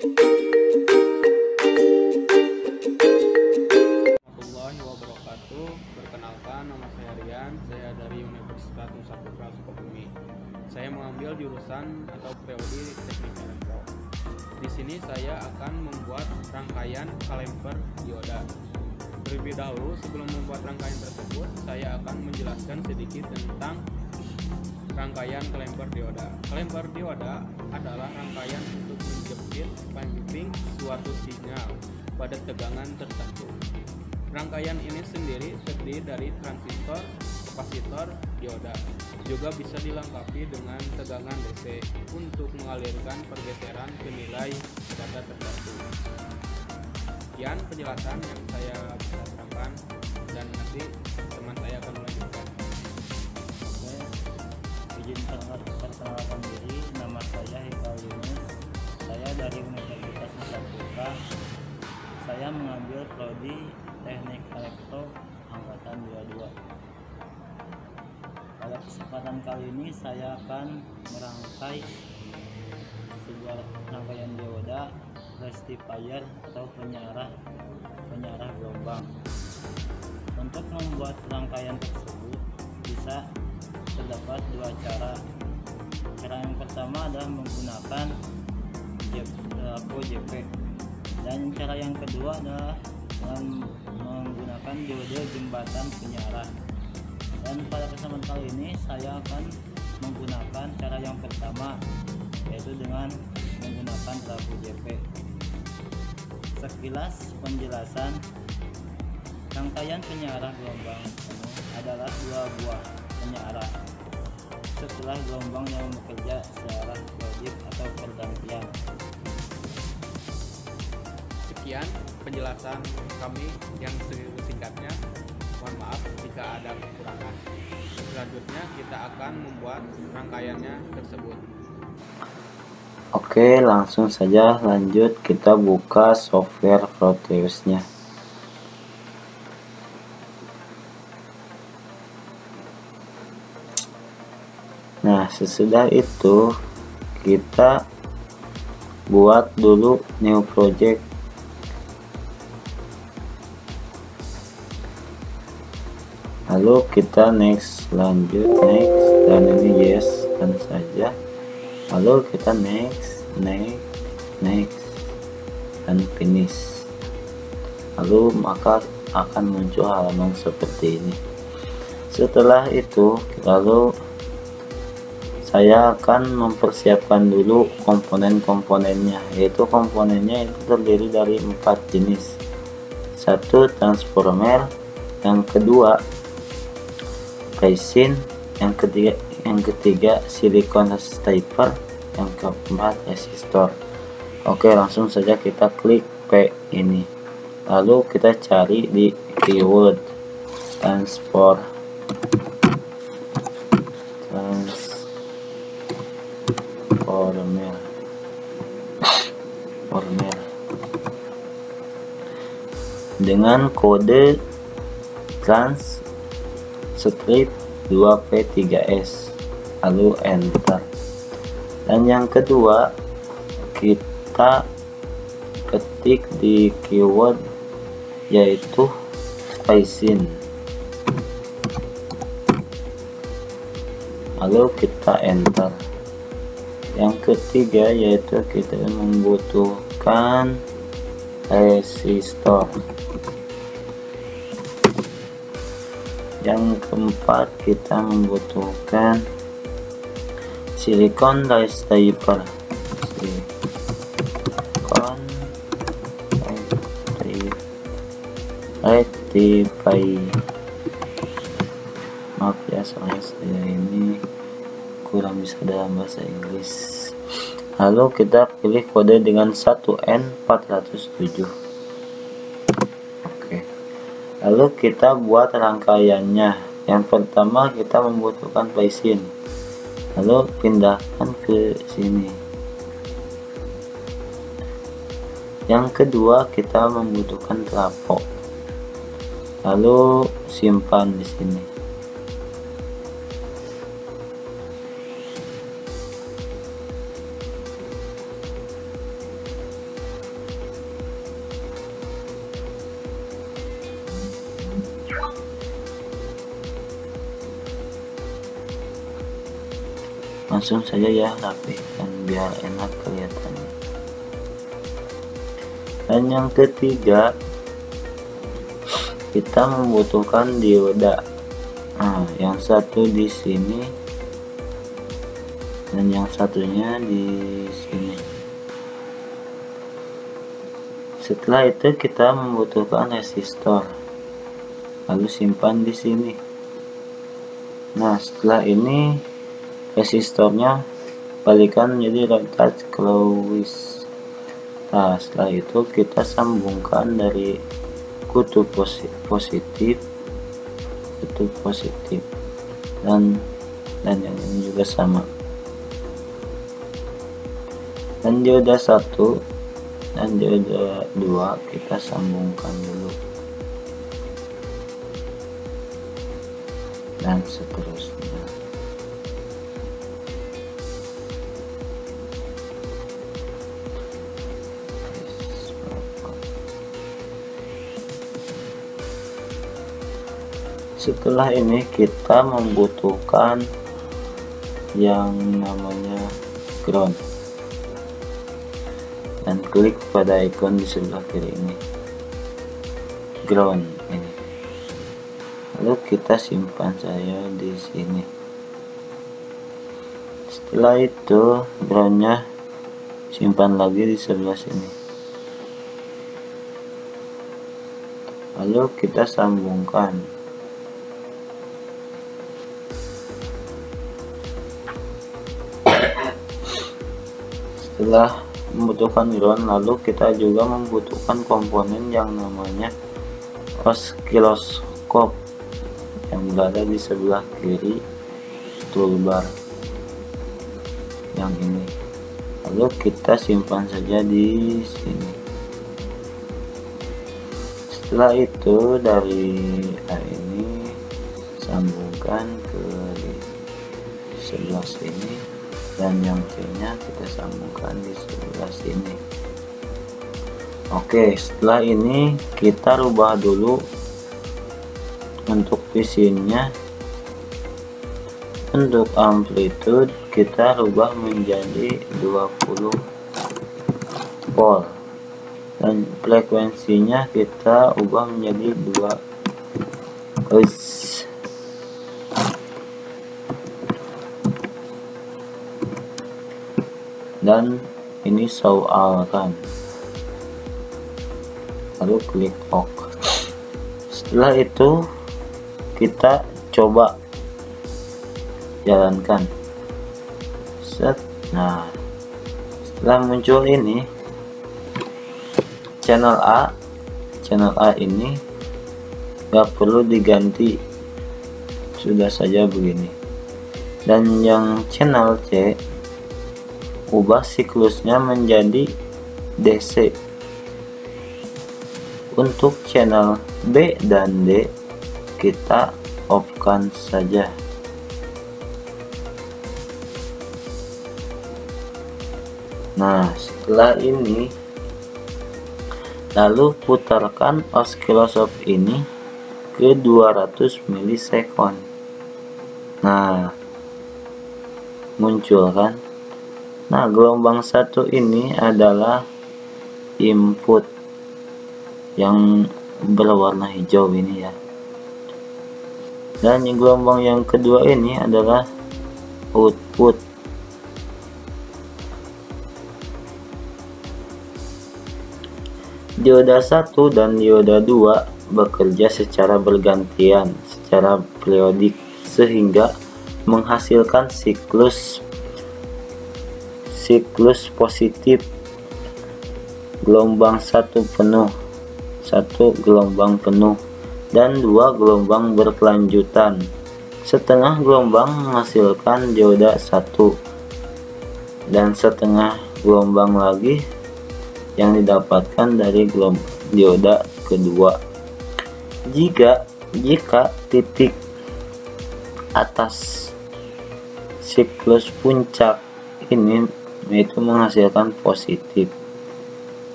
Warahmatullahi wabarakatuh. Perkenalkan, nama saya Rian. Saya dari Universitas Nusa Putra Sukabumi. Saya mengambil jurusan atau prodi Teknik Elektro. Di sini saya akan membuat rangkaian kalender dioda. Terlebih dahulu, sebelum membuat rangkaian tersebut, saya akan menjelaskan sedikit tentang rangkaian kalender dioda. Kalender dioda adalah rangkaian untuk menjepit piming suatu sinyal pada tegangan tertentu. Rangkaian ini sendiri terdiri dari transistor, kapasitor, dioda. Juga bisa dilengkapi dengan tegangan DC untuk mengalirkan pergeseran ke nilai data tertentu. Sekian penjelasan yang saya bisa terangkan, dan nanti teman saya akan melanjutkan. Oke, izin perkenalkan diri, nama saya Hikal Yunus. Saya dari Universitas Nusa Putra. Saya mengambil prodi Teknik Elektro angkatan 22. Pada kesempatan kali ini saya akan merangkai sebuah rangkaian dioda rectifier atau penyarah gelombang. Untuk membuat rangkaian tersebut bisa terdapat dua cara. Cara yang pertama adalah menggunakan JP, dan cara yang kedua adalah dengan menggunakan diode jembatan penyarah. Dan pada kesempatan kali ini saya akan menggunakan cara yang pertama, yaitu dengan menggunakan lampu JP. Sekilas penjelasan, rangkaian penyarah gelombang penuh adalah dua buah penyarah setelah gelombang yang bekerja secara periodik atau bergantian. Sekian penjelasan kami yang singkatnya. Mohon maaf jika ada kekurangan. Selanjutnya kita akan membuat rangkaiannya tersebut. Oke, langsung saja lanjut, kita buka software Proteus-nya. Nah, sesudah itu kita buat dulu new project. Lalu kita next, lanjut, next, dan ini yes kan saja. Lalu kita next, dan finish. Lalu maka akan muncul halaman seperti ini. Setelah itu lalu saya akan mempersiapkan dulu komponen-komponennya, yaitu komponennya itu terdiri dari 4 jenis. Satu, transformer. Yang kedua, resin. Yang ketiga silikon stepper. Yang keempat, resistor. Oke, langsung saja kita klik P ini, lalu kita cari di keyword transformer. Dengan kode trans strip 2P3S, lalu enter. Dan yang kedua, kita ketik di keyword yaitu resin, lalu kita enter. Yang ketiga yaitu kita membutuhkan resistor. Yang keempat, kita membutuhkan silikon stepper. Rectifier. Maaf ya, soalnya saya ini kurang bisa dalam bahasa Inggris. Lalu kita pilih kode dengan 1N407. Oke. Lalu kita buat rangkaiannya. Yang pertama kita membutuhkan resin. Lalu pindahkan ke sini. Yang kedua kita membutuhkan trafo. Lalu simpan di sini. langsung saja ya rapihkan biar enak kelihatannya. Dan yang ketiga, kita membutuhkan dioda. Nah, yang satu di sini dan yang satunya di sini. Setelah itu kita membutuhkan resistor, lalu simpan di sini. Nah, setelah ini resistornya balikan menjadi retouch clockwise. Nah, setelah itu kita sambungkan dari kutub positif dan yang ini juga sama. Dan dioda 1 dan dioda 2 kita sambungkan dulu, dan seterusnya. Setelah ini kita membutuhkan yang namanya ground, dan klik pada ikon di sebelah kiri ini, ground ini. Lalu kita simpan saja di sini. Setelah itu groundnya simpan lagi di sebelah sini. Lalu kita sambungkan. Setelah membutuhkan ground, lalu kita juga membutuhkan komponen yang namanya oscilloscope yang berada di sebelah kiri toolbar yang ini. Lalu kita simpan saja di sini. Setelah itu dari ini sambungkan ke sebelah sini, dan yang C nya kita sambungkan di sebelah sini. Oke, setelah ini kita rubah dulu untuk pisinnya. Untuk amplitude kita rubah menjadi 20 volt, dan frekuensinya kita ubah menjadi 2 Hz. Dan ini soalkan, lalu klik OK. Setelah itu kita coba jalankan. Set. Nah, setelah muncul ini channel A ini gak perlu diganti, sudah saja begini. Dan yang channel C, ubah siklusnya menjadi DC. Untuk channel B dan D kita off-kan saja. Nah, setelah ini lalu putarkan oscilloscope ini ke 200 milisekon. Nah, muncul kan? Nah, gelombang 1 ini adalah input yang berwarna hijau ini ya. Dan gelombang yang kedua ini adalah output. Dioda 1 dan dioda 2 bekerja secara bergantian, secara periodik, sehingga menghasilkan siklus positif. Gelombang 1 penuh, 1 gelombang penuh, dan 2 gelombang berkelanjutan. Setengah gelombang menghasilkan dioda 1, dan setengah gelombang lagi yang didapatkan dari dioda kedua. Jika titik atas siklus puncak ini itu menghasilkan positif,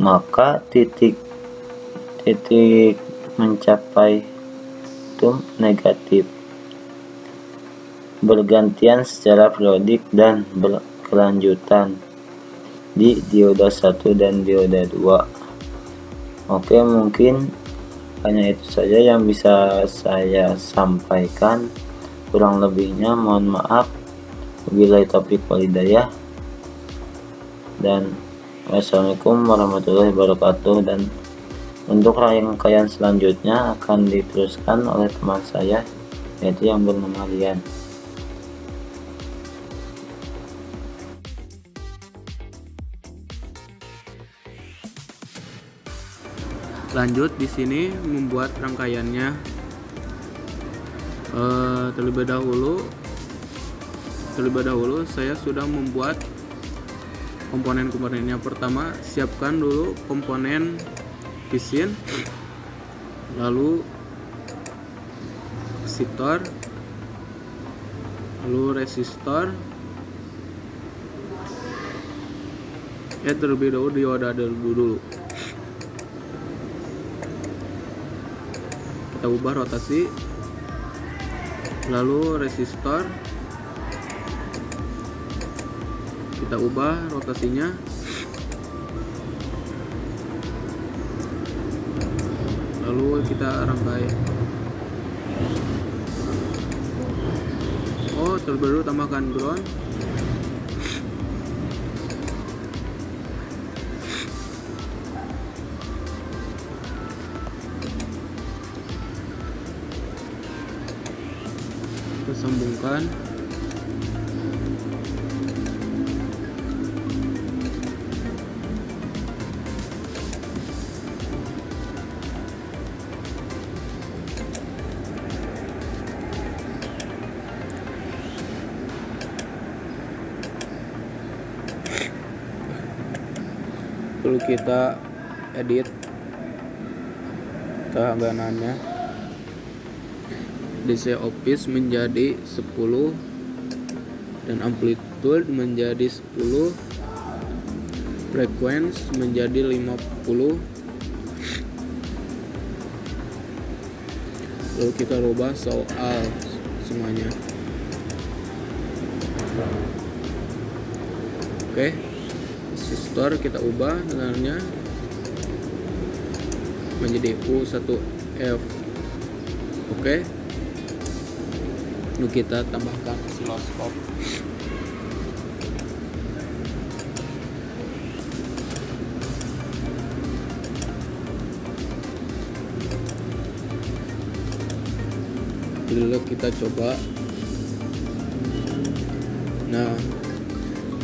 maka titik mencapai itu negatif. bergantian secara periodik dan berkelanjutan di dioda 1 dan dioda 2. Oke, mungkin hanya itu saja yang bisa saya sampaikan. Kurang lebihnya mohon maaf. Wabillahi taufiq wal hidayah. Dan wassalamualaikum warahmatullahi wabarakatuh. Dan untuk rangkaian selanjutnya akan diteruskan oleh teman saya, yaitu yang bernama Rian. Lanjut di sini membuat rangkaiannya. Terlebih dahulu saya sudah membuat komponen-komponennya. Pertama, siapkan dulu komponen pisin, lalu kapasitor, lalu resistor. Terlebih dahulu dioda dulu. Kita ubah rotasi, lalu resistor kita ubah rotasinya, lalu kita rangkai. Terlebih dahulu tambahkan ground. Kita sambungkan. Lalu kita edit kehanganannya. DC office menjadi 10 dan amplitude menjadi 10, frequency menjadi 50. Lalu kita rubah soal semuanya. Oke. Resistor kita ubah tegangannya menjadi U1F. Oke. Lalu kita tambahkan osiloskop. Lalu kita coba. Nah,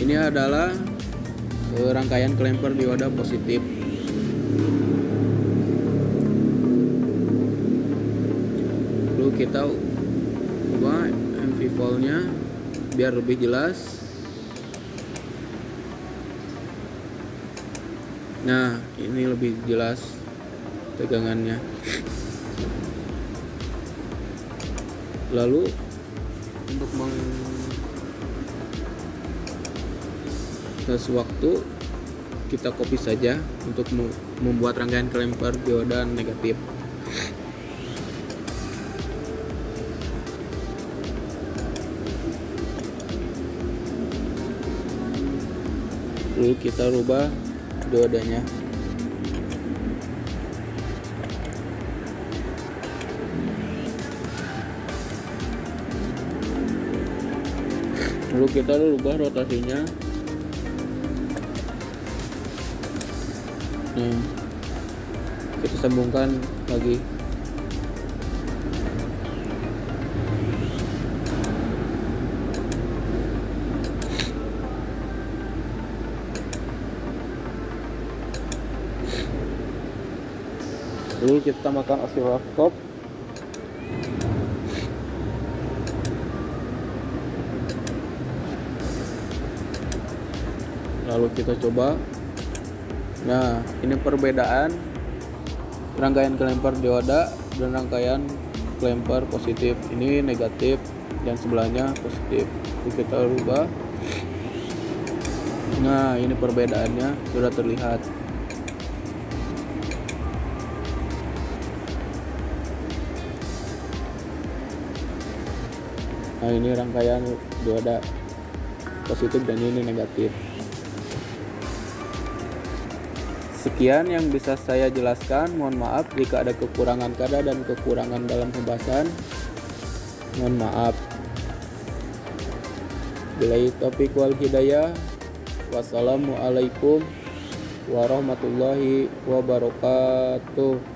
ini adalah rangkaian klemper dioda positif. Lalu kita ubah MV voltnya biar lebih jelas. Nah, ini lebih jelas tegangannya. Lalu untuk sewaktu kita copy saja untuk membuat rangkaian klemper dioda negatif. Lalu kita rubah diodanya. Lalu kita rubah rotasinya. Nah, kita sambungkan lagi. Lalu kita tambahkan osiloskop. Lalu kita coba. Nah, ini perbedaan rangkaian klemper dioda dan rangkaian klemper positif. Ini negatif dan sebelahnya positif. Jadi kita rubah. Nah, ini perbedaannya sudah terlihat. Nah, ini rangkaian dua ada positif dan ini negatif. Sekian yang bisa saya jelaskan. Mohon maaf jika ada kekurangan kata dan kekurangan dalam pembahasan. Mohon maaf. Billahi taufiq wal hidayah. Wassalamualaikum warahmatullahi wabarakatuh.